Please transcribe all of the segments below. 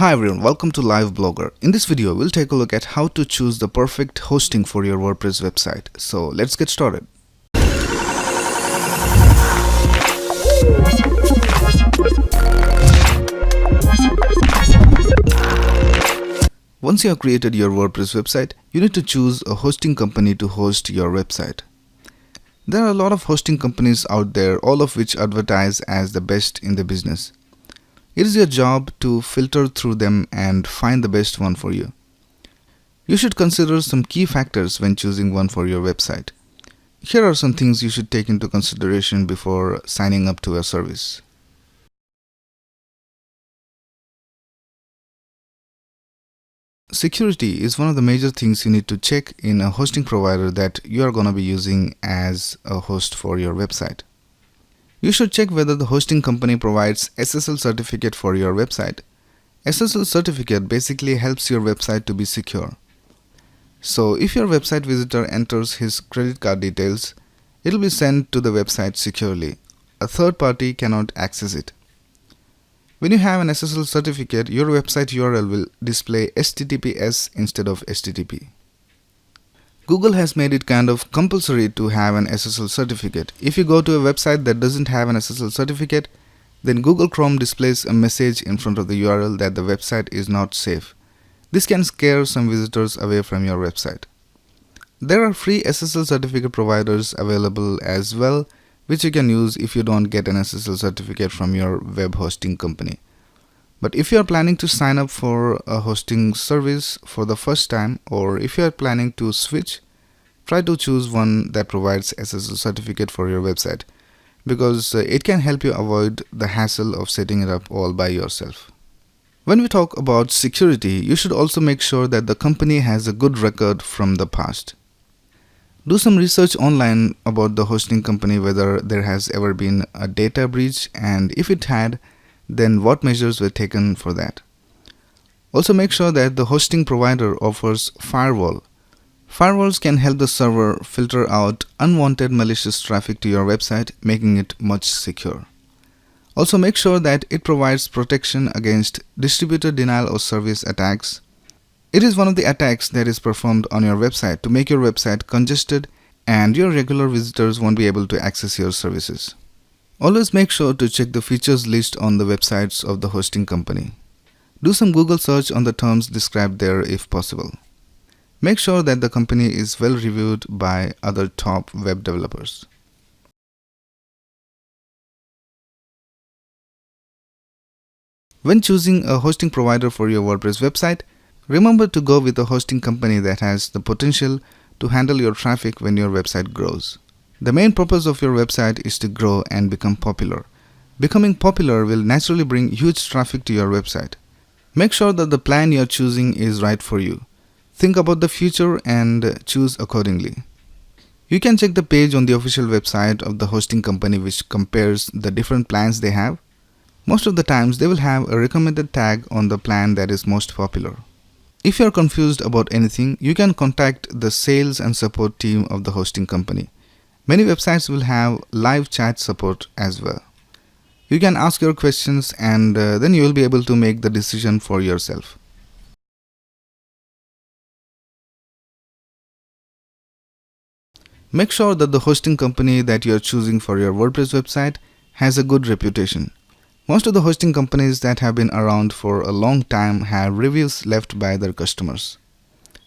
Hi everyone, welcome to Live Blogger. In this video, we'll take a look at how to choose the perfect hosting for your WordPress website. So let's get started. Once you have created your WordPress website, you need to choose a hosting company to host your website. There are a lot of hosting companies out there, all of which advertise as the best in the business. It is your job to filter through them and find the best one for you. You should consider some key factors when choosing one for your website. Here are some things you should take into consideration before signing up to a service. Security is one of the major things you need to check in a hosting provider that you are going to be using as a host for your website. You should check whether the hosting company provides SSL certificate for your website. SSL certificate basically helps your website to be secure. So if your website visitor enters his credit card details, it will be sent to the website securely. A third party cannot access it. When you have an SSL certificate, your website URL will display HTTPS instead of HTTP. Google has made it kind of compulsory to have an SSL certificate. If you go to a website that doesn't have an SSL certificate, then Google Chrome displays a message in front of the URL that the website is not safe. This can scare some visitors away from your website. There are free SSL certificate providers available as well, which you can use if you don't get an SSL certificate from your web hosting company. But if you are planning to sign up for a hosting service for the first time, or if you are planning to switch, try to choose one that provides SSL certificate for your website, because it can help you avoid the hassle of setting it up all by yourself. When we talk about security, you should also make sure that the company has a good record from the past. Do some research online about the hosting company, whether there has ever been a data breach, and if it had, then what measures were taken for that. Also make sure that the hosting provider offers firewall. Firewalls can help the server filter out unwanted malicious traffic to your website, making it much secure. Also make sure that it provides protection against distributor denial of service attacks. It is one of the attacks that is performed on your website to make your website congested and your regular visitors won't be able to access your services. Always make sure to check the features list on the websites of the hosting company. Do some Google search on the terms described there if possible. Make sure that the company is well reviewed by other top web developers. When choosing a hosting provider for your WordPress website, remember to go with a hosting company that has the potential to handle your traffic when your website grows. The main purpose of your website is to grow and become popular. Becoming popular will naturally bring huge traffic to your website. Make sure that the plan you are choosing is right for you. Think about the future and choose accordingly. You can check the page on the official website of the hosting company which compares the different plans they have. Most of the times they will have a recommended tag on the plan that is most popular. If you are confused about anything, you can contact the sales and support team of the hosting company. Many websites will have live chat support as well. You can ask your questions and then you will be able to make the decision for yourself. Make sure that the hosting company that you are choosing for your WordPress website has a good reputation. Most of the hosting companies that have been around for a long time have reviews left by their customers.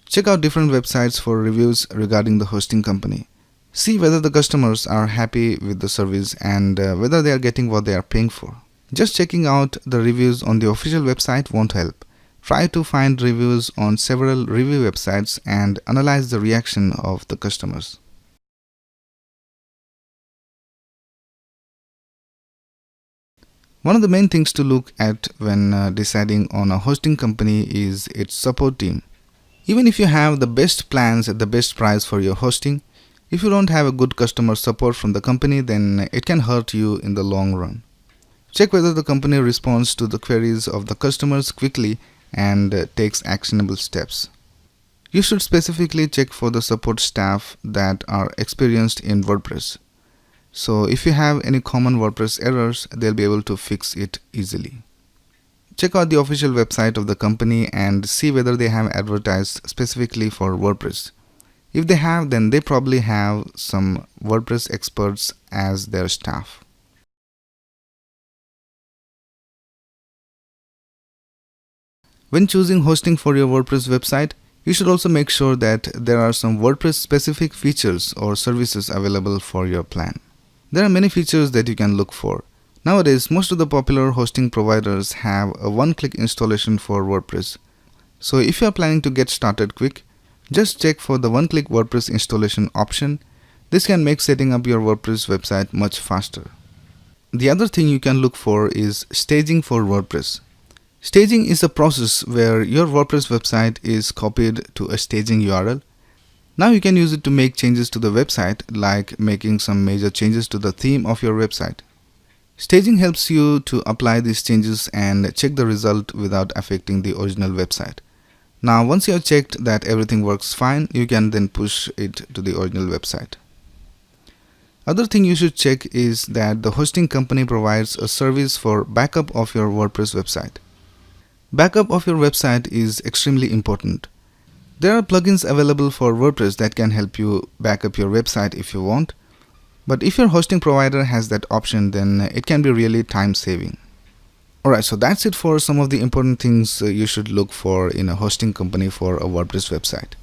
Check out different websites for reviews regarding the hosting company. See whether the customers are happy with the service and whether they are getting what they are paying for. Just checking out the reviews on the official website won't help. Try to find reviews on several review websites and analyze the reaction of the customers. One of the main things to look at when deciding on a hosting company is its support team. Even if you have the best plans at the best price for your hosting, if you don't have a good customer support from the company, then it can hurt you in the long run. Check whether the company responds to the queries of the customers quickly and takes actionable steps. You should specifically check for the support staff that are experienced in WordPress. So if you have any common WordPress errors, they'll be able to fix it easily. check out the official website of the company and see whether they have advertised specifically for WordPress. If they have, then they probably have some WordPress experts as their staff. When choosing hosting for your WordPress website, you should also make sure that there are some WordPress specific features or services available for your plan. There are many features that you can look for. Nowadays, most of the popular hosting providers have a one-click installation for WordPress. So if you are planning to get started quick, just check for the one-click WordPress installation option. This can make setting up your WordPress website much faster. The other thing you can look for is staging for WordPress. Staging is a process where your WordPress website is copied to a staging URL. Now you can use it to make changes to the website, like making some major changes to the theme of your website. Staging helps you to apply these changes and check the result without affecting the original website. Now once you have checked that everything works fine, you can then push it to the original website. Other thing you should check is that the hosting company provides a service for backup of your WordPress website. Backup of your website is extremely important. There are plugins available for WordPress that can help you back up your website if you want. But if your hosting provider has that option, then it can be really time saving. Alright, so that's it for some of the important things you should look for in a hosting company for a WordPress website.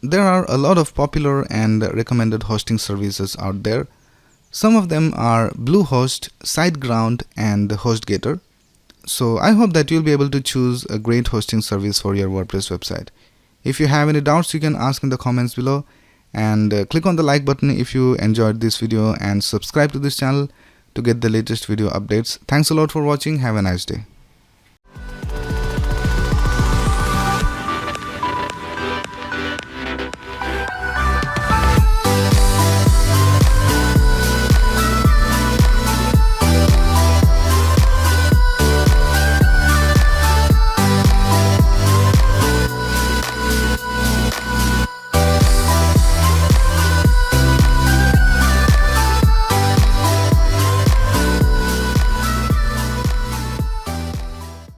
There are a lot of popular and recommended hosting services out there. Some of them are Bluehost, SiteGround, and HostGator. So I hope that you'll be able to choose a great hosting service for your WordPress website. If you have any doubts, you can ask in the comments below, and click on the like button if you enjoyed this video, and subscribe to this channel to get the latest video updates. Thanks a lot for watching. Have a nice day.